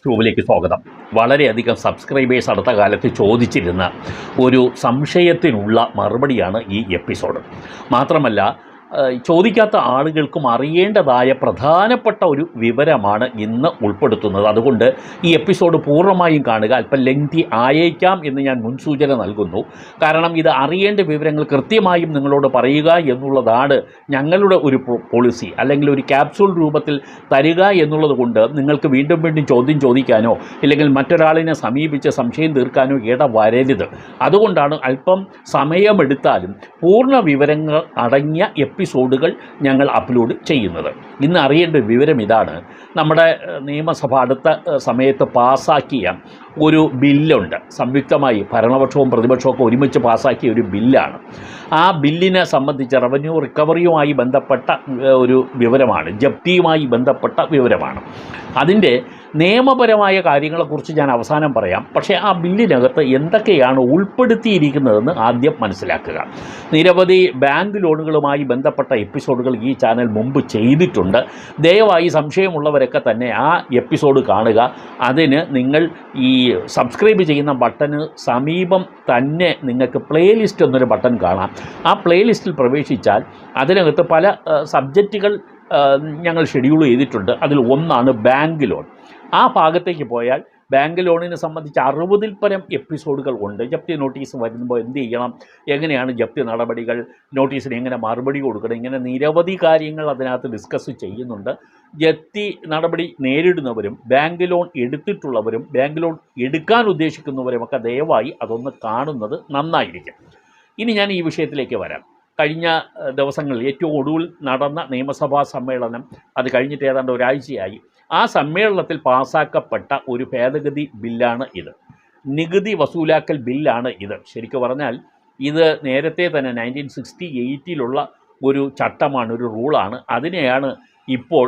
ട്യൂബിലേക്ക് സ്വാഗതം. വളരെയധികം സബ്സ്ക്രൈബേഴ്സ് അടുത്ത കാലത്ത് ചോദിച്ചിരുന്ന ഒരു സംശയത്തിനുള്ള മറുപടിയാണ് ഈ എപ്പിസോഡ്. മാത്രമല്ല, ചോദിക്കാത്ത ആളുകൾക്കും അറിയേണ്ടതായ പ്രധാനപ്പെട്ട ഒരു വിവരമാണ് ഇന്ന് ഉൾപ്പെടുത്തുന്നത്. അതുകൊണ്ട് ഈ എപ്പിസോഡ് പൂർണ്ണമായും കാണുക. അല്പം ലെങ്തി ആയേക്കാം എന്ന് ഞാൻ മുൻസൂചന നൽകുന്നു. കാരണം ഇത് അറിയേണ്ട വിവരങ്ങൾ കൃത്യമായും നിങ്ങളോട് പറയുക എന്നുള്ളതാണ് ഞങ്ങളുടെ ഒരു പോളിസി, അല്ലെങ്കിൽ ഒരു ക്യാപ്സൂൾ രൂപത്തിൽ തരിക എന്നുള്ളത് കൊണ്ട് നിങ്ങൾക്ക് വീണ്ടും വീണ്ടും ചോദ്യം ചോദിക്കാനോ ഇല്ലെങ്കിൽ മറ്റൊരാളിനെ സമീപിച്ച് സംശയം തീർക്കാനോ ഇടവരരുത്. അതുകൊണ്ടാണ് അല്പം സമയമെടുത്താലും പൂർണ്ണ വിവരങ്ങൾ അടങ്ങിയ എപ്പിസോഡുകൾ ഞങ്ങൾ അപ്ലോഡ് ചെയ്യുന്നത്. ഇന്ന് അറിയേണ്ട വിവരം ഇതാണ്. നമ്മുടെ നിയമസഭ അടുത്ത സമയത്ത് പാസ്സാക്കിയ ഒരു ബില്ലുണ്ട്. സംയുക്തമായി ഭരണപക്ഷവും പ്രതിപക്ഷവും ഒരുമിച്ച് പാസ്സാക്കിയ ഒരു ബില്ലാണ്. ആ ബില്ലിനെ സംബന്ധിച്ച് റവന്യൂ റിക്കവറിയുമായി ബന്ധപ്പെട്ട ഒരു വിവരമാണ്, ജപ്തിയുമായി ബന്ധപ്പെട്ട വിവരമാണ്. അതിൻ്റെ നിയമപരമായ കാര്യങ്ങളെക്കുറിച്ച് ഞാൻ അവസാനം പറയാം. പക്ഷേ ആ ബില്ലിനകത്ത് എന്തൊക്കെയാണ് ഉൾപ്പെടുത്തിയിരിക്കുന്നതെന്ന് ആദ്യം മനസ്സിലാക്കുക. നിരവധി ബാങ്ക് ലോണുകളുമായി ബന്ധപ്പെട്ട എപ്പിസോഡുകൾ ഈ ചാനൽ മുമ്പ് ചെയ്തിട്ടുണ്ട്. ദയവായി സംശയമുള്ളവരൊക്കെ തന്നെ ആ എപ്പിസോഡ് കാണുക. അതിന് നിങ്ങൾ ഈ സബ്സ്ക്രൈബ് ചെയ്യുന്ന ബട്ടന് സമീപം തന്നെ നിങ്ങൾക്ക് പ്ലേലിസ്റ്റ് എന്നൊരു ബട്ടൺ കാണാം. ആ പ്ലേലിസ്റ്റിൽ പ്രവേശിച്ചാൽ അതിനകത്ത് പല സബ്ജക്റ്റുകൾ ഞങ്ങൾ ഷെഡ്യൂൾ ചെയ്തിട്ടുണ്ട്. അതിൽ ഒന്നാണ് ബാങ്ക് ലോൺ. ആ ഭാഗത്തേക്ക് പോയാൽ ബാങ്ക് ലോണിനെ സംബന്ധിച്ച് 60-ൽ പരം എപ്പിസോഡുകൾ ഉണ്ട്. ജപ്തി നോട്ടീസ് വരുമ്പോൾ എന്ത് ചെയ്യണം, എങ്ങനെയാണ് ജപ്തി നടപടികൾ, നോട്ടീസിന് എങ്ങനെ മറുപടി കൊടുക്കണം, ഇങ്ങനെ നിരവധി കാര്യങ്ങൾ അതിനകത്ത് ഡിസ്കസ് ചെയ്യുന്നുണ്ട്. ജപ്തി നടപടി നേരിടുന്നവരും ബാങ്ക് ലോൺ എടുത്തിട്ടുള്ളവരും ബാങ്ക് ലോൺ എടുക്കാൻ ഉദ്ദേശിക്കുന്നവരുമൊക്കെ ദയവായി അതൊന്ന് കാണുന്നത് നന്നായിരിക്കും. ഇനി ഞാൻ ഈ വിഷയത്തിലേക്ക് വരാം. കഴിഞ്ഞ ദിവസങ്ങളിൽ ഏറ്റവും ഒടുവിൽ നടന്ന നിയമസഭാ സമ്മേളനം, അത് കഴിഞ്ഞിട്ട് ഏതാണ്ട് ഒരാഴ്ചയായി. ആ സമ്മേളനത്തിൽ പാസ്സാക്കപ്പെട്ട ഒരു ഭേദഗതി ബില്ലാണ് ഇത്. നികുതി വസൂലാക്കൽ ബില്ലാണ് ഇത്. ശരിക്കും പറഞ്ഞാൽ ഇത് നേരത്തെ തന്നെ 1968 ഒരു ചട്ടമാണ്, ഒരു റൂളാണ്. അതിനെയാണ് ഇപ്പോൾ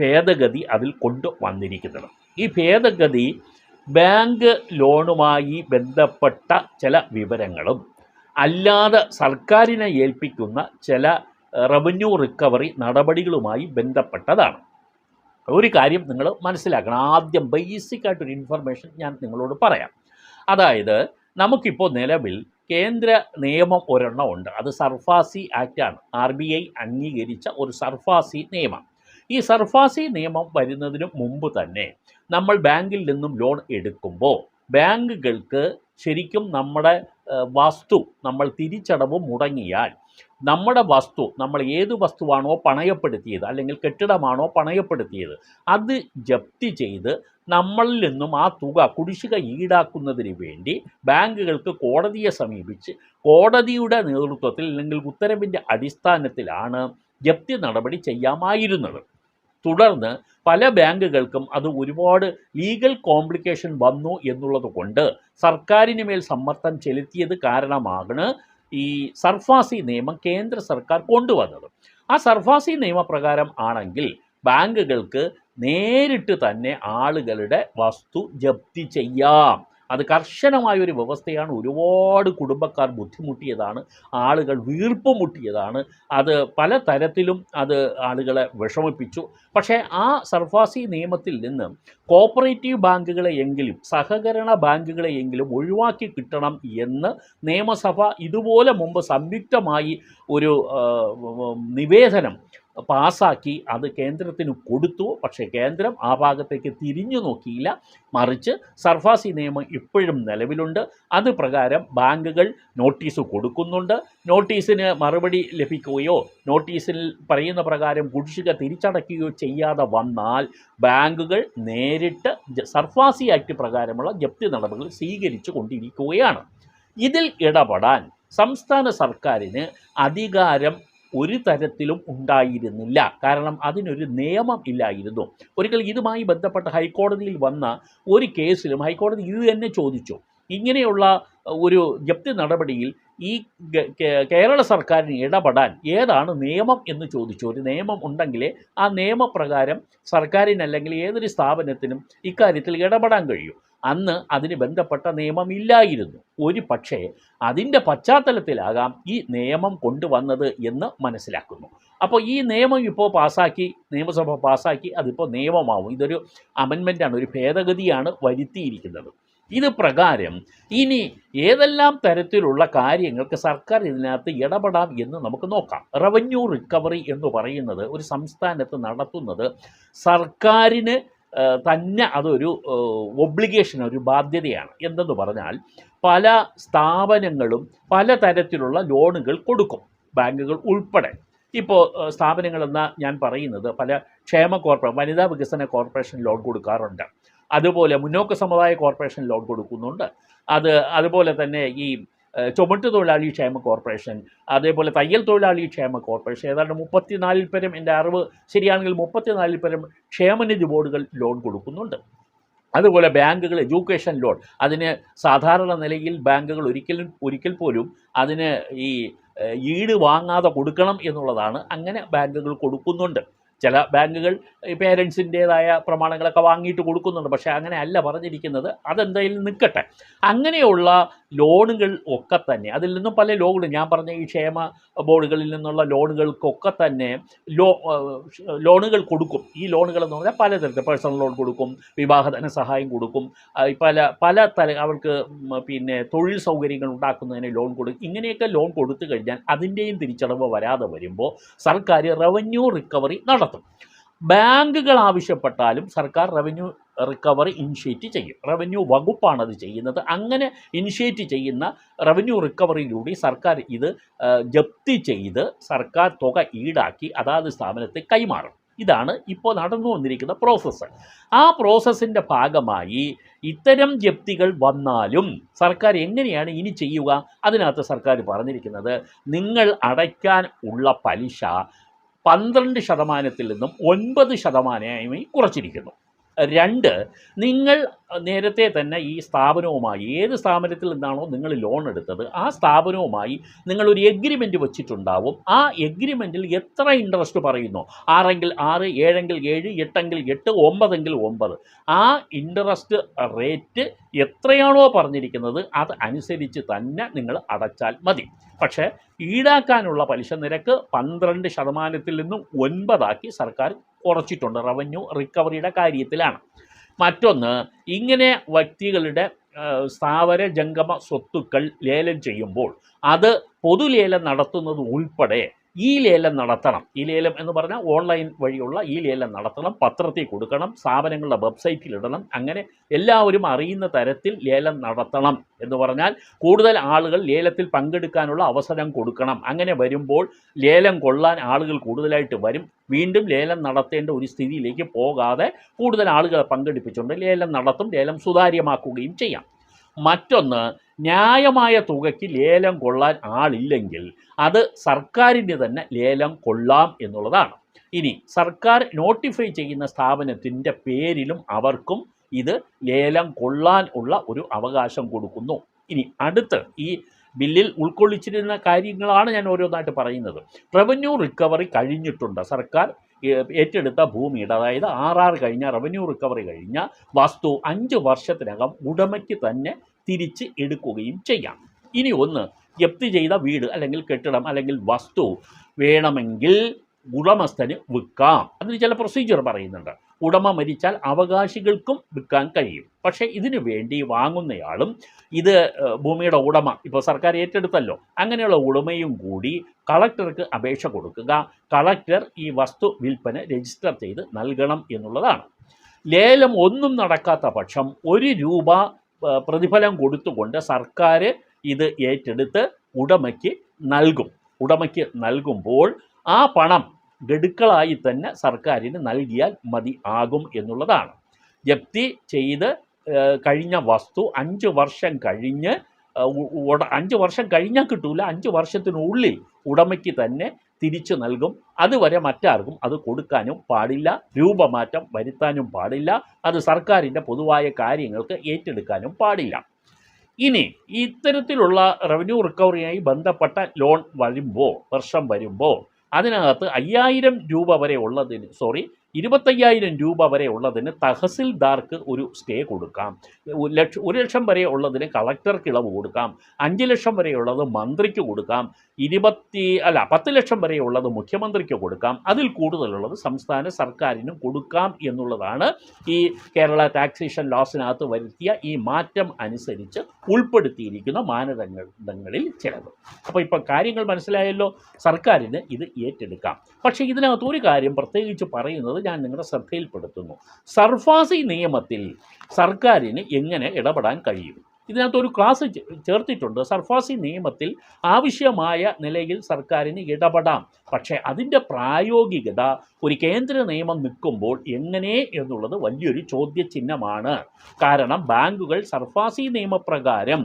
ഭേദഗതി അതിൽ കൊണ്ടുവന്നിരിക്കുന്നത്. ഈ ഭേദഗതി ബാങ്ക് ലോണുമായി ബന്ധപ്പെട്ട ചില വിവരങ്ങളും അല്ലാതെ സർക്കാരിനെ ഏൽപ്പിക്കുന്ന ചില റവന്യൂ റിക്കവറി നടപടികളുമായി ബന്ധപ്പെട്ടതാണ്. ഒരു കാര്യം നിങ്ങൾ മനസ്സിലാക്കണം. ആദ്യം ബേസിക്കായിട്ടൊരു ഇൻഫർമേഷൻ ഞാൻ നിങ്ങളോട് പറയാം. അതായത്, നമുക്കിപ്പോൾ നിലവിൽ കേന്ദ്ര നിയമം ഒരെണ്ണം ഉണ്ട്. അത് സർഫാസി ആക്റ്റാണ്. RBI അംഗീകരിച്ച ഒരു സർഫാസി നിയമം. ഈ സർഫാസി നിയമം വരുന്നതിന് മുമ്പ് തന്നെ നമ്മൾ ബാങ്കിൽ നിന്നും ലോൺ എടുക്കുമ്പോൾ ബാങ്കുകൾക്ക് ശരിക്കും നമ്മുടെ വസ്തു നമ്മൾ തിരിച്ചടവ് മുടങ്ങിയാൽ നമ്മുടെ വസ്തു, നമ്മൾ ഏത് വസ്തുവാണോ പണയപ്പെടുത്തിയത് അല്ലെങ്കിൽ കെട്ടിടമാണോ പണയപ്പെടുത്തിയത്, അത് ജപ്തി ചെയ്ത് നമ്മളിൽ നിന്നും ആ തുക കുടിശ്ശിക ഈടാക്കുന്നതിന് വേണ്ടി ബാങ്കുകൾക്ക് കോടതിയെ സമീപിച്ച് കോടതിയുടെ നേതൃത്വത്തിൽ അല്ലെങ്കിൽ ഉത്തരവിൻ്റെ അടിസ്ഥാനത്തിലാണ് ജപ്തി നടപടി ചെയ്യാമായിരുന്നത്. തുടർന്ന് പല ബാങ്കുകൾക്കും അത് ഒരുപാട് ലീഗൽ കോംപ്ലിക്കേഷൻ വന്നു എന്നുള്ളത് കൊണ്ട് സർക്കാരിന് മേൽ സമ്മർദ്ദം ചെലുത്തിയത് കാരണമാണ് ഈ സർഫാസി നിയമം കേന്ദ്ര സർക്കാർ കൊണ്ടുവന്നത്. ആ സർഫാസി നിയമപ്രകാരം ആണെങ്കിൽ ബാങ്കുകൾക്ക് നേരിട്ട് തന്നെ ആളുകളുടെ വസ്തു ജപ്തി ചെയ്യാം. അത് കർശനമായൊരു വ്യവസ്ഥയാണ്. ഒരുപാട് കുടുംബക്കാർ ബുദ്ധിമുട്ടിയതാണ്, ആളുകൾ വീർപ്പ് മുട്ടിയതാണ്. അത് പല തരത്തിലും അത് ആളുകളെ വിഷമിപ്പിച്ചു. പക്ഷേ ആ സർഫാസി നിയമത്തിൽ നിന്ന് കോപ്പറേറ്റീവ് ബാങ്കുകളെയെങ്കിലും സഹകരണ ബാങ്കുകളെയെങ്കിലും ഒഴിവാക്കി കിട്ടണം എന്ന് നിയമസഭ ഇതുപോലെ മുമ്പ് സംയുക്തമായി ഒരു നിവേദനം പാസ്സാക്കി അത് കേന്ദ്രത്തിന് കൊടുത്തു. പക്ഷേ കേന്ദ്രം ആ ഭാഗത്തേക്ക് തിരിഞ്ഞു നോക്കിയില്ല. മറിച്ച് സർഫാസി നിയമം ഇപ്പോഴും നിലവിലുണ്ട്. അത് പ്രകാരം ബാങ്കുകൾ നോട്ടീസ് കൊടുക്കുന്നുണ്ട്. നോട്ടീസിന് മറുപടി ലഭിക്കുകയോ നോട്ടീസിൽ പറയുന്ന പ്രകാരം കുടിശ്ശിക തിരിച്ചടയ്ക്കുകയോ ചെയ്യാതെ വന്നാൽ ബാങ്കുകൾ നേരിട്ട് സർഫാസി ആക്ട് പ്രകാരമുള്ള ജപ്തി നടപടികൾ സ്വീകരിച്ചു കൊണ്ടിരിക്കുകയാണ്. ഇതിൽ ഇടപെടാൻ സംസ്ഥാന സർക്കാരിന് അധികാരം ഒരു തരത്തിലും ഉണ്ടായിരുന്നില്ല. കാരണം അതിനൊരു നിയമം ഇല്ലായിരുന്നു. ഒരിക്കൽ ഇതുമായി ബന്ധപ്പെട്ട് ഹൈക്കോടതിയിൽ വന്ന ഒരു കേസിലും ഹൈക്കോടതി ഇത് തന്നെ ചോദിച്ചു. ഇങ്ങനെയുള്ള ഒരു ജപ്തി നടപടിയിൽ ഈ കേരള സർക്കാരിന് ഇടപെടാൻ ഏതാണ് നിയമം എന്ന് ചോദിച്ചു. ഒരു നിയമം ഉണ്ടെങ്കിലേ ആ നിയമപ്രകാരം സർക്കാരിന് അല്ലെങ്കിൽ ഏതൊരു സ്ഥാപനത്തിനും ഇക്കാര്യത്തിൽ ഇടപെടാൻ കഴിയൂ. അന്ന് അതിന് ബന്ധപ്പെട്ട നിയമമില്ലായിരുന്നു. ഒരു പക്ഷേ അതിൻ്റെ പശ്ചാത്തലത്തിലാകാം ഈ നിയമം കൊണ്ടുവന്നത് എന്ന് മനസ്സിലാക്കുന്നു. അപ്പോൾ ഈ നിയമം ഇപ്പോൾ പാസ്സാക്കി, നിയമസഭ പാസ്സാക്കി, അതിപ്പോൾ നിയമമാവും. ഇതൊരു അമെൻമെൻ്റാണ്, ഒരു ഭേദഗതിയാണ് വരുത്തിയിരിക്കുന്നത്. ഇത് പ്രകാരം ഇനി ഏതെല്ലാം തരത്തിലുള്ള കാര്യങ്ങൾക്ക് സർക്കാർ ഇതിനകത്ത് ഇടപെടാം എന്ന് നമുക്ക് നോക്കാം. റവന്യൂ റിക്കവറി എന്ന് പറയുന്നത് ഒരു സംസ്ഥാനത്ത് നടത്തുന്നത് സർക്കാരിന് തന്നെ അതൊരു ഒബ്ലിഗേഷൻ, ഒരു ബാധ്യതയാണ്. എന്തെന്ന് പറഞ്ഞാൽ പല സ്ഥാപനങ്ങളും പലതരത്തിലുള്ള ലോണുകൾ കൊടുക്കും, ബാങ്കുകൾ ഉൾപ്പെടെ. ഇപ്പോൾ സ്ഥാപനങ്ങളെന്ന ഞാൻ പറയുന്നത് പല ക്ഷേമ വനിതാ വികസന കോർപ്പറേഷൻ ലോൺ കൊടുക്കാറുണ്ട്, അതുപോലെ മുന്നോക്ക സമുദായ കോർപ്പറേഷൻ ലോൺ കൊടുക്കുന്നുണ്ട്, അതുപോലെ തന്നെ ഈ ചുമട്ട് തൊഴിലാളി ക്ഷേമ കോർപ്പറേഷൻ, അതേപോലെ തയ്യൽ തൊഴിലാളി ക്ഷേമ കോർപ്പറേഷൻ, ഏതാണ്ട് 34 പരം, എൻ്റെ അറിവ് ശരിയാണെങ്കിൽ 34 പരം ക്ഷേമനിധി ബോർഡുകൾ ലോൺ കൊടുക്കുന്നുണ്ട്. അതുപോലെ ബാങ്കുകൾ എഡ്യൂക്കേഷൻ ലോൺ, അതിന് സാധാരണ നിലയിൽ ബാങ്കുകൾ ഒരിക്കൽ പോലും അതിന് ഈ ഈട് വാങ്ങാതെ കൊടുക്കണം എന്നുള്ളതാണ്. അങ്ങനെ ബാങ്കുകൾ കൊടുക്കുന്നുണ്ട്. ചില ബാങ്കുകൾ പേരൻസിൻ്റേതായ പ്രമാണങ്ങളൊക്കെ വാങ്ങിയിട്ട് കൊടുക്കുന്നുണ്ട്. പക്ഷേ അങ്ങനെ അല്ല പറഞ്ഞിരിക്കുന്നത്, അതെന്തായാലും നിൽക്കട്ടെ. അങ്ങനെയുള്ള ലോണുകൾ ഒക്കെ തന്നെ, അതിൽ നിന്നും പല ലോണുകൾ, ഞാൻ പറഞ്ഞ ഈ ക്ഷേമ ബോർഡുകളിൽ നിന്നുള്ള ലോണുകൾക്കൊക്കെ തന്നെ ലോണുകൾ കൊടുക്കും. ഈ ലോണുകൾ എന്ന് പറഞ്ഞാൽ പലതരത്തിൽ പേഴ്സണൽ ലോൺ കൊടുക്കും, വിവാഹ ധനസഹായം കൊടുക്കും, പല അവർക്ക് പിന്നെ തൊഴിൽ സൗകര്യങ്ങൾ ഉണ്ടാക്കുന്നതിന് ലോൺ കൊടുക്കും. ഇങ്ങനെയൊക്കെ ലോൺ കൊടുത്തു കഴിഞ്ഞാൽ അതിൻ്റെയും തിരിച്ചടവ് വരാതെ വരുമ്പോൾ സർക്കാർ റവന്യൂ റിക്കവറി നടത്തും. ബാങ്കുകൾ ആവശ്യപ്പെട്ടാലും സർക്കാർ റവന്യൂ റിക്കവറി ഇനിഷ്യേറ്റ് ചെയ്യും. റവന്യൂ വകുപ്പാണ് അത് ചെയ്യുന്നത്. അങ്ങനെ ഇനിഷ്യേറ്റ് ചെയ്യുന്ന റവന്യൂ റിക്കവറിയിലൂടെ സർക്കാർ ഇത് ജപ്തി ചെയ്ത് സർക്കാർ തുക ഈടാക്കി അതാത് സ്ഥാപനത്തെ കൈമാറും. ഇതാണ് ഇപ്പോൾ നടന്നു വന്നിരിക്കുന്ന പ്രോസസ്സ്. ആ പ്രോസസ്സിൻ്റെ ഭാഗമായി ഇത്തരം ജപ്തികൾ വന്നാലും സർക്കാർ എങ്ങനെയാണ് ഇനി ചെയ്യുക? അതിനകത്ത് സർക്കാർ പറഞ്ഞിരിക്കുന്നത്, നിങ്ങൾ അടയ്ക്കാൻ ഉള്ള പലിശ 12% നിന്നും 9% കുറച്ചിരിക്കുന്നു. 2, നിങ്ങൾ നേരത്തെ തന്നെ ഈ സ്ഥാപനവുമായി, ഏത് സ്ഥാപനത്തിൽ നിന്നാണോ നിങ്ങൾ ലോൺ എടുത്തത് ആ സ്ഥാപനവുമായി നിങ്ങളൊരു എഗ്രിമെൻറ്റ് വെച്ചിട്ടുണ്ടാവും. ആ എഗ്രിമെൻറ്റിൽ എത്ര ഇൻട്രസ്റ്റ് പറയുന്നു, 6 എങ്കിൽ 6, 7 എങ്കിൽ 7, 8 എങ്കിൽ 8, 9 എങ്കിൽ 9, ആ ഇൻട്രസ്റ്റ് റേറ്റ് എത്രയാണോ പറഞ്ഞിരിക്കുന്നത് അത് അനുസരിച്ച് തന്നെ നിങ്ങൾ അടച്ചാൽ മതി. പക്ഷേ ഈടാക്കാനുള്ള പലിശ നിരക്ക് 12% നിന്നും 9% സർക്കാർ കുറച്ചിട്ടുണ്ട് റവന്യൂ റിക്കവറിയുടെ കാര്യത്തിലാണ്. മറ്റൊന്ന്, ഇങ്ങനെ വ്യക്തികളുടെ സ്ഥാവര ജംഗമ സ്വത്തുക്കൾ ലേലം ചെയ്യുമ്പോൾ അത് പൊതുലേലം നടത്തുന്നത് ഉൾപ്പെടെ ഈ ലേലം നടത്തണം. ഈ ലേലം എന്ന് പറഞ്ഞാൽ ഓൺലൈൻ വഴിയുള്ള ഈ ലേലം നടത്തണം, പത്രത്തിൽ കൊടുക്കണം, സ്ഥാപനങ്ങളുടെ വെബ്സൈറ്റിൽ ഇടണം. അങ്ങനെ എല്ലാവരും അറിയുന്ന തരത്തിൽ ലേലം നടത്തണം. എന്ന് പറഞ്ഞാൽ കൂടുതൽ ആളുകൾ ലേലത്തിൽ പങ്കെടുക്കാനുള്ള അവസരം കൊടുക്കണം. അങ്ങനെ വരുമ്പോൾ ലേലം കൊള്ളാൻ ആളുകൾ കൂടുതലായിട്ട് വരും. വീണ്ടും ലേലം നടത്തേണ്ട ഒരു സ്ഥിതിയിലേക്ക് പോകാതെ കൂടുതൽ ആളുകളെ പങ്കെടുപ്പിച്ചുകൊണ്ട് ലേലം നടത്തും, ലേലം സുതാര്യമാക്കുകയും ചെയ്യാം. മറ്റൊന്ന്, ന്യായമായ തുകയ്ക്ക് ലേലം കൊള്ളാൻ ആളില്ലെങ്കിൽ അത് സർക്കാരിന് തന്നെ ലേലം കൊള്ളാം എന്നുള്ളതാണ്. ഇനി സർക്കാർ നോട്ടിഫൈ ചെയ്യുന്ന സ്ഥാപനത്തിൻ്റെ പേരിലും അവർക്കും ഇത് ലേലം കൊള്ളാൻ ഉള്ള ഒരു അവകാശം കൊടുക്കുന്നു. ഇനി അടുത്ത് ഈ ബില്ലിൽ ഉൾക്കൊള്ളിച്ചിരുന്ന കാര്യങ്ങളാണ് ഞാൻ ഓരോന്നായിട്ട് പറയുന്നത്. റവന്യൂ റിക്കവറി കഴിഞ്ഞിട്ടുണ്ട്. സർക്കാർ ഏറ്റെടുത്ത ഭൂമിയുടെ, അതായത് RR കഴിഞ്ഞ റവന്യൂ റിക്കവറി കഴിഞ്ഞ വസ്തു 5 വർഷത്തിനകം ഉടമയ്ക്ക് തന്നെ തിരിച്ച് എടുക്കുകയും ചെയ്യാം. ഇനി ഒന്ന്, ജപ്തി ചെയ്ത വീട് അല്ലെങ്കിൽ കെട്ടിടം അല്ലെങ്കിൽ വസ്തു വേണമെങ്കിൽ ഉടമസ്ഥന് വിൽക്കാം. അതിന് ചില പ്രൊസീജിയർ പറയുന്നുണ്ട്. ഉടമ മരിച്ചാൽ അവകാശികൾക്കും വിൽക്കാൻ കഴിയും. പക്ഷേ ഇതിനു വേണ്ടി വാങ്ങുന്നയാളും ഇത് ഭൂമിയുടെ ഉടമ, ഇപ്പോൾ സർക്കാർ ഏറ്റെടുത്തല്ലോ, അങ്ങനെയുള്ള ഉടമയും കൂടി കളക്ടർക്ക് അപേക്ഷ കൊടുക്കുക. കളക്ടർ ഈ വസ്തു വിൽപ്പന രജിസ്റ്റർ ചെയ്ത് നൽകണം എന്നുള്ളതാണ്. ലേലം ഒന്നും നടക്കാത്ത പക്ഷം ₹1 പ്രതിഫലം കൊടുത്തുകൊണ്ട് സർക്കാർ ഇത് ഏറ്റെടുത്ത് ഉടമയ്ക്ക് നൽകും. ഉടമയ്ക്ക് നൽകുമ്പോൾ ആ പണം ഗഡുക്കളായി തന്നെ സർക്കാരിന് നൽകിയാൽ മതി ആകും എന്നുള്ളതാണ്. ജപ്തി ചെയ്ത് കഴിഞ്ഞ വസ്തു 5 വർഷം കഴിഞ്ഞ് 5 വർഷം കഴിഞ്ഞാൽ കിട്ടൂല, 5 വർഷത്തിനുള്ളിൽ ഉടമയ്ക്ക് തന്നെ തിരിച്ചു നൽകും. അതുവരെ മറ്റാർക്കും അത് കൊടുക്കാനും പാടില്ല, രൂപമാറ്റം വരുത്താനും പാടില്ല, അത് സർക്കാരിൻ്റെ പൊതുവായ കാര്യങ്ങൾക്ക് ഏറ്റെടുക്കാനും പാടില്ല. ഇനി ഇത്തരത്തിലുള്ള റവന്യൂ റിക്കവറിയായി ബന്ധപ്പെട്ട ലോൺ വർഷം വരുമ്പോൾ അതിനകത്ത് ₹5000 വരെ ഉള്ളതിന് 25,000 രൂപ വരെ ഉള്ളതിന് തഹസിൽദാർക്ക് ഒരു സ്റ്റേ കൊടുക്കാം. 1,00,000 വരെ ഉള്ളതിന് കളക്ടർക്ക് ഇളവ് കൊടുക്കാം. 5 ലക്ഷം വരെയുള്ളത് മന്ത്രിക്ക് കൊടുക്കാം. 10 ലക്ഷം വരെയുള്ളത് മുഖ്യമന്ത്രിക്ക് കൊടുക്കാം. അതിൽ കൂടുതലുള്ളത് സംസ്ഥാന സർക്കാരിനും കൊടുക്കാം എന്നുള്ളതാണ് ഈ കേരള ടാക്സേഷൻ ലോസിനകത്ത് വരുത്തിയ ഈ മാറ്റം അനുസരിച്ച് ഉൾപ്പെടുത്തിയിരിക്കുന്ന മാനദണ്ഡങ്ങളിൽ ചിലത്. അപ്പോൾ ഇപ്പോൾ കാര്യങ്ങൾ മനസ്സിലായല്ലോ. സർക്കാരിന് ഇത് ഏറ്റെടുക്കാം. പക്ഷേ ഇതിനകത്ത് ഒരു കാര്യം പ്രത്യേകിച്ച് പറയുന്നത് ഞാൻ നിങ്ങളുടെ ശ്രദ്ധയിൽപ്പെടുത്തുന്നു. സർഫാസി നിയമത്തിൽ സർക്കാരിന് എങ്ങനെ ഇടപെടാൻ കഴിയും? ഇതിനകത്തൊരു ക്ലാസ് ചേർത്തിട്ടുണ്ട്. സർഫാസി നിയമത്തിൽ ആവശ്യമായ നിലയിൽ സർക്കാരിന് ഇടപെടാം. പക്ഷേ അതിൻ്റെ പ്രായോഗികത ഒരു കേന്ദ്ര നിയമം നിൽക്കുമ്പോൾ എങ്ങനെ എന്നുള്ളത് വലിയൊരു ചോദ്യചിഹ്നമാണ്. കാരണം ബാങ്കുകൾ സർഫാസി നിയമപ്രകാരം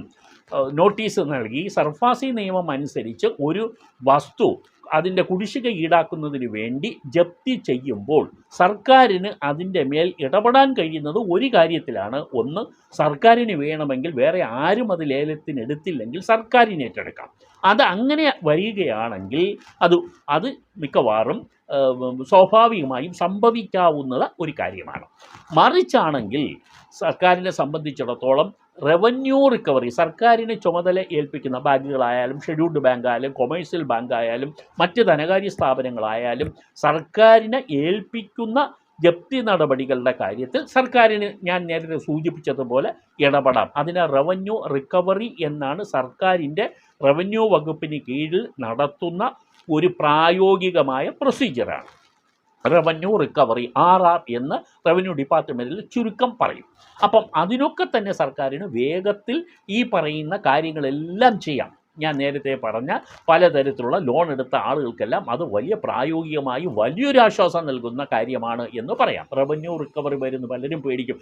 നോട്ടീസ് നൽകി സർഫാസി നിയമം അനുസരിച്ച് ഒരു വസ്തു അതിൻ്റെ കുടിശ്ശിക ഈടാക്കുന്നതിന് വേണ്ടി ജപ്തി ചെയ്യുമ്പോൾ സർക്കാരിന് അതിൻ്റെ മേൽ ഇടപെടാൻ കഴിയുന്നത് ഒരു കാര്യത്തിലാണ്. ഒന്ന്, സർക്കാരിന് വേണമെങ്കിൽ വേറെ ആരും അത് ലേലത്തിനെടുത്തില്ലെങ്കിൽ സർക്കാരിന് ഏറ്റെടുക്കാം. അത് അങ്ങനെ വരികയാണെങ്കിൽ അത് മിക്കവാറും സ്വാഭാവികമായും സംഭവിക്കാവുന്ന ഒരു കാര്യമാണ്. മറിച്ചാണെങ്കിൽ സർക്കാരിനെ സംബന്ധിച്ചിടത്തോളം റവന്യൂ റിക്കവറി സർക്കാരിന് ചുമതല ഏൽപ്പിക്കുന്ന ബാങ്കുകളായാലും ഷെഡ്യൂൾഡ് ബാങ്കായാലും കൊമേഴ്സ്യൽ ബാങ്കായാലും മറ്റ് ധനകാര്യ സ്ഥാപനങ്ങളായാലും സർക്കാരിനെ ഏൽപ്പിക്കുന്ന ജപ്തി നടപടികളുടെ കാര്യത്തിൽ സർക്കാരിന് ഞാൻ നേരത്തെ സൂചിപ്പിച്ചതുപോലെ ഇടപെടാം. അതിന് റവന്യൂ റിക്കവറി എന്നാണ് സർക്കാരിൻ്റെ റവന്യൂ വകുപ്പിന് കീഴിൽ നടത്തുന്ന ഒരു പ്രായോഗികമായ പ്രൊസീജിയറാണ്. റവന്യൂ റിക്കവറി, RR എന്ന് റവന്യൂ ഡിപ്പാർട്ട്മെൻറ്റിൽ ചുരുക്കം പറയും. അപ്പം അതിനൊക്കെ തന്നെ സർക്കാരിന് വേഗത്തിൽ ഈ പറയുന്ന കാര്യങ്ങളെല്ലാം ചെയ്യാം. ഞാൻ നേരത്തെ പറഞ്ഞ പലതരത്തിലുള്ള ലോൺ എടുത്ത ആളുകൾക്കെല്ലാം അത് വലിയ പ്രായോഗികമായി വലിയൊരു ആശ്വാസം നൽകുന്ന കാര്യമാണ് എന്ന് പറയാം. റവന്യൂ റിക്കവറി വരുന്നു, പലരും പേടിക്കും,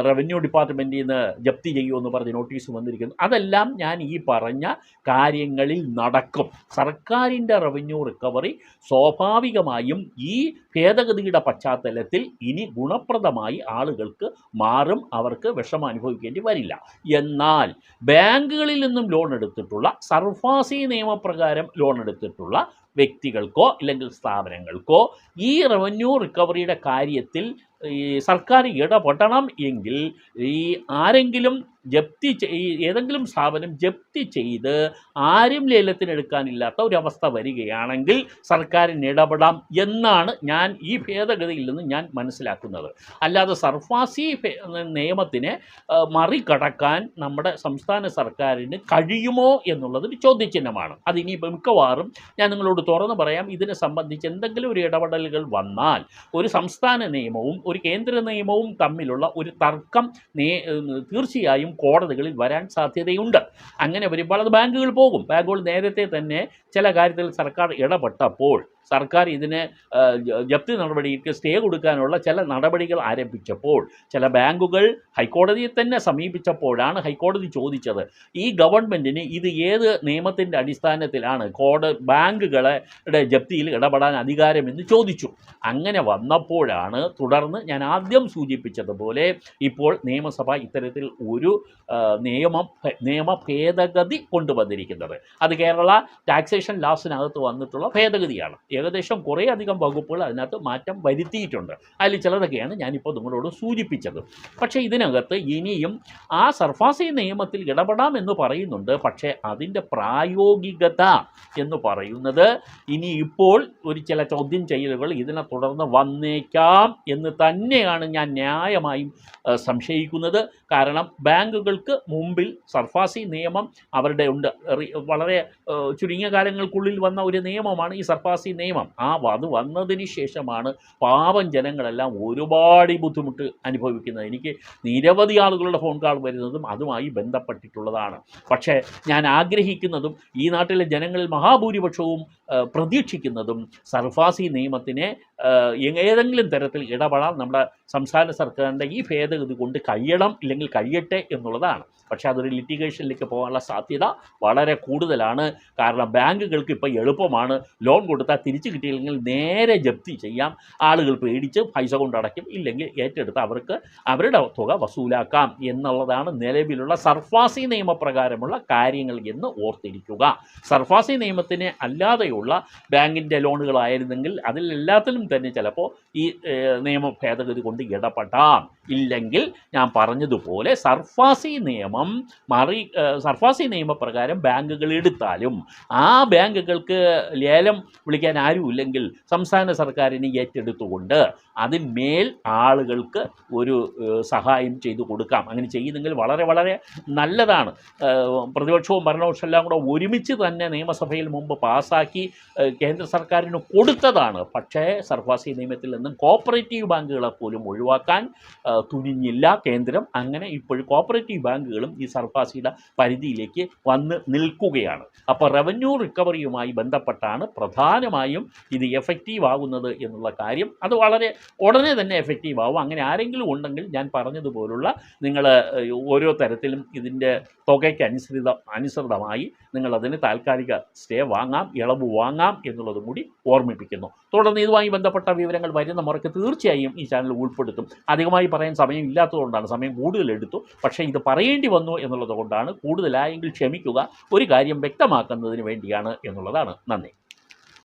റവന്യൂ ഡിപ്പാർട്ട്മെൻറ്റിൽ നിന്ന് ജപ്തി ചെയ്യുമെന്ന് പറഞ്ഞ് നോട്ടീസ് വന്നിരിക്കുന്നു. അതെല്ലാം ഞാൻ ഈ പറഞ്ഞ കാര്യങ്ങളിൽ നടക്കും. സർക്കാരിൻ്റെ റവന്യൂ റിക്കവറി സ്വാഭാവികമായും ഈ ഭേദഗതിയുടെ പശ്ചാത്തലത്തിൽ ഇനി ഗുണപ്രദമായി ആളുകൾക്ക് മാറും. അവർക്ക് വിഷമം അനുഭവിക്കേണ്ടി വരില്ല. എന്നാൽ ബാങ്കുകളിൽ നിന്നും ലോൺ എടുത്തിട്ടുള്ള സർഫാസി നിയമപ്രകാരം ലോൺ എടുത്തിട്ടുള്ള വ്യക്തികൾക്കോ അല്ലെങ്കിൽ സ്ഥാപനങ്ങൾക്കോ ഈ റവന്യൂ റിക്കവറിയുടെ കാര്യത്തിൽ ഈ സർക്കാർ ഇടപെടണം എങ്കിൽ ഈ ആരെങ്കിലും ഏതെങ്കിലും സ്ഥാപനം ജപ്തി ചെയ്ത് ആരും ലേലത്തിനെടുക്കാനില്ലാത്ത ഒരവസ്ഥ വരികയാണെങ്കിൽ സർക്കാരിന് ഇടപെടാം എന്നാണ് ഞാൻ ഈ ഭേദഗതിയിൽ നിന്ന് ഞാൻ മനസ്സിലാക്കുന്നത്. അല്ലാതെ സർഫാസി നിയമത്തിനെ മറികടക്കാൻ നമ്മുടെ സംസ്ഥാന സർക്കാരിന് കഴിയുമോ എന്നുള്ളതൊരു ചോദ്യചിഹ്നമാണ്. അതിനി മിക്കവാറും ഞാൻ നിങ്ങളോട് തുറന്നു പറയാം, ഇതിനെ സംബന്ധിച്ച് എന്തെങ്കിലും ഒരു ഇടപെടലുകൾ വന്നാൽ ഒരു സംസ്ഥാന നിയമവും ഒരു കേന്ദ്ര നിയമവും തമ്മിലുള്ള ഒരു തർക്കം തീർച്ചയായും കോടതികളിൽ വരാൻ സാധ്യതയുണ്ട്. അങ്ങനെ വരുമ്പോൾ അത് ബാങ്കുകൾ പോകും. ബാങ്കുകൾ നേരത്തെ തന്നെ ചില കാര്യത്തിൽ സർക്കാർ ഇടപെട്ടപ്പോൾ സർക്കാർ ഇതിന് ജപ്തി നടപടിക്ക് സ്റ്റേ കൊടുക്കാനുള്ള ചില നടപടികൾ ആരംഭിച്ചപ്പോൾ ചില ബാങ്കുകൾ ഹൈക്കോടതിയെ തന്നെ സമീപിച്ചപ്പോഴാണ് ഹൈക്കോടതി ചോദിച്ചത്, ഈ ഗവൺമെൻറ്റിന് ഇത് ഏത് നിയമത്തിൻ്റെ അടിസ്ഥാനത്തിലാണ് ബാങ്കുകളുടെ ജപ്തിയിൽ ഇടപെടാൻ അധികാരമെന്ന് ചോദിച്ചു. അങ്ങനെ വന്നപ്പോഴാണ് തുടർന്ന് ഞാൻ ആദ്യം സൂചിപ്പിച്ചതുപോലെ ഇപ്പോൾ നിയമസഭ ഇത്തരത്തിൽ ഒരു നിയമ ഭേദഗതി കൊണ്ടുവന്നിരിക്കുന്നത്. അത് കേരള ടാക്സേഷൻ ലോസിനകത്ത് വന്നിട്ടുള്ള ഭേദഗതിയാണ്. ഏകദേശം കുറേ അധികം വകുപ്പുകൾ അതിനകത്ത് മാറ്റം വരുത്തിയിട്ടുണ്ട്. അതിൽ ചിലതൊക്കെയാണ് ഞാനിപ്പോൾ നിങ്ങളോട് സൂചിപ്പിച്ചത്. പക്ഷേ ഇതിനകത്ത് ഇനിയും ആ സർഫാസി നിയമത്തിൽ ഇടപെടാമെന്ന് പറയുന്നുണ്ട്. പക്ഷേ അതിൻ്റെ പ്രായോഗികത എന്ന് പറയുന്നത് ഇനി ഇപ്പോൾ ഒരു ചില ചോദ്യം ചെയ്യലുകൾ ഇതിനെ തുടർന്ന് വന്നേക്കാം എന്ന് തന്നെയാണ് ഞാൻ ന്യായമായും സംശയിക്കുന്നത്. കാരണം ബാങ്കുകൾക്ക് മുമ്പിൽ സർഫാസി നിയമം അവരുടെ ഉണ്ട്. വളരെ ചുരുങ്ങിയ കാലങ്ങൾക്കുള്ളിൽ വന്ന ഒരു നിയമമാണ് ഈ സർഫാസി നിയമം. അത് വന്നതിന് ശേഷമാണ് പാവം ജനങ്ങളെല്ലാം ഒരുപാട് ബുദ്ധിമുട്ട് അനുഭവിക്കുന്നത്. എനിക്ക് നിരവധി ആളുകളുടെ ഫോൺ കോൾ വരുന്നതും അതുമായി ബന്ധപ്പെട്ടിട്ടുള്ളതാണ്. പക്ഷേ ഞാൻ ആഗ്രഹിക്കുന്നതും ഈ നാട്ടിലെ ജനങ്ങളിൽ മഹാഭൂരിപക്ഷവും പ്രതീക്ഷിക്കുന്നതും സർഫാസി നിയമത്തിനെ ഏതെങ്കിലും തരത്തിൽ ഇടപെടാൻ നമ്മുടെ സംസ്ഥാന സർക്കാരിൻ്റെ ഈ ഭേദഗതി കൊണ്ട് കഴിയണം, ഇല്ലെങ്കിൽ കഴിയട്ടെ എന്നുള്ളതാണ്. പക്ഷേ അതൊരു ലിറ്റിഗേഷനിലേക്ക് പോകാനുള്ള സാധ്യത വളരെ കൂടുതലാണ്. കാരണം ബാങ്കുകൾക്ക് ഇപ്പോൾ എളുപ്പമാണ്, ലോൺ കൊടുത്താൽ തിരിച്ചു കിട്ടിയില്ലെങ്കിൽ നേരെ ജപ്തി ചെയ്യാം. ആളുകൾ പേടിച്ച് പൈസ കൊണ്ടടയ്ക്കും, ഇല്ലെങ്കിൽ ഏറ്റെടുത്ത് അവർക്ക് അവരുടെ തുക വസൂലാക്കാം എന്നുള്ളതാണ് നിലവിലുള്ള സർഫാസി നിയമപ്രകാരമുള്ള കാര്യങ്ങൾ എന്ന് ഓർത്തിരിക്കുക. സർഫാസി നിയമത്തിന് അല്ലാതെയുള്ള ബാങ്കിൻ്റെ ലോണുകളായിരുന്നെങ്കിൽ അതിലെല്ലാത്തിലും തന്നെ ചിലപ്പോൾ ഈ നിയമ ഭേദഗതി കൊണ്ട് ഇടപെടാം. ഇല്ലെങ്കിൽ ഞാൻ പറഞ്ഞതുപോലെ സർഫാസി നിയമപ്രകാരം ബാങ്കുകൾ എടുത്താലും ആ ബാങ്കുകൾക്ക് ലേലം വിളിക്കാൻ ആരുമില്ലെങ്കിൽ സംസ്ഥാന സർക്കാരിന് ഏറ്റെടുത്തുകൊണ്ട് അതിന്മേൽ ആളുകൾക്ക് ഒരു സഹായം ചെയ്തു കൊടുക്കാം. അങ്ങനെ ചെയ്യുന്നെങ്കിൽ വളരെ വളരെ നല്ലതാണ്. പ്രതിപക്ഷവും ഭരണപക്ഷവും എല്ലാം കൂടെ ഒരുമിച്ച് തന്നെ നിയമസഭയിൽ മുമ്പ് പാസ്സാക്കി കേന്ദ്ര സർക്കാരിന് കൊടുത്തതാണ്. പക്ഷേ സർഫാസി നിയമത്തിൽ നിന്നും കോപ്പറേറ്റീവ് ബാങ്കുകളെ പോലും ഒഴിവാക്കാൻ തുനിഞ്ഞില്ല കേന്ദ്രം. അങ്ങനെ ഇപ്പോഴും കോപ്പറേറ്റീവ് ബാങ്കുകളും ഈ സർഫാസിയുടെ പരിധിയിലേക്ക് വന്ന് നിൽക്കുകയാണ്. അപ്പോൾ റവന്യൂ റിക്കവറിയുമായി ബന്ധപ്പെട്ടാണ് പ്രധാനമായും ഇത് എഫക്റ്റീവ് ആകുന്നത് എന്നുള്ള കാര്യം. അത് വളരെ ഉടനെ തന്നെ എഫക്റ്റീവ് ആവും. അങ്ങനെ ആരെങ്കിലും ഉണ്ടെങ്കിൽ ഞാൻ പറഞ്ഞതുപോലുള്ള നിങ്ങൾ ഓരോ തരത്തിലും ഇതിൻ്റെ തുകയ്ക്ക് അനുസൃതമായി നിങ്ങളതിന് താൽക്കാലിക സ്റ്റേ വാങ്ങാം, ഇളവ് വാങ്ങാം എന്നുള്ളതും കൂടി ഓർമ്മിപ്പിക്കുന്നു. തുടർന്ന് ഇതുമായി ബന്ധപ്പെട്ട വിവരങ്ങൾ വരുന്ന മുറയ്ക്ക് തീർച്ചയായും ഈ ചാനൽ ഉൾപ്പെടുത്തും. അധികമായി പറയാൻ സമയം ഇല്ലാത്തതുകൊണ്ടാണ്, സമയം കൂടുതലെടുത്തു. പക്ഷേ ഇത് പറയേണ്ടി വന്നു എന്നുള്ളത് കൊണ്ടാണ്. കൂടുതലായെങ്കിൽ ക്ഷമിക്കുക. ഒരു കാര്യം വ്യക്തമാക്കുന്നതിന് വേണ്ടിയാണ് എന്നുള്ളതാണ്. നന്ദി.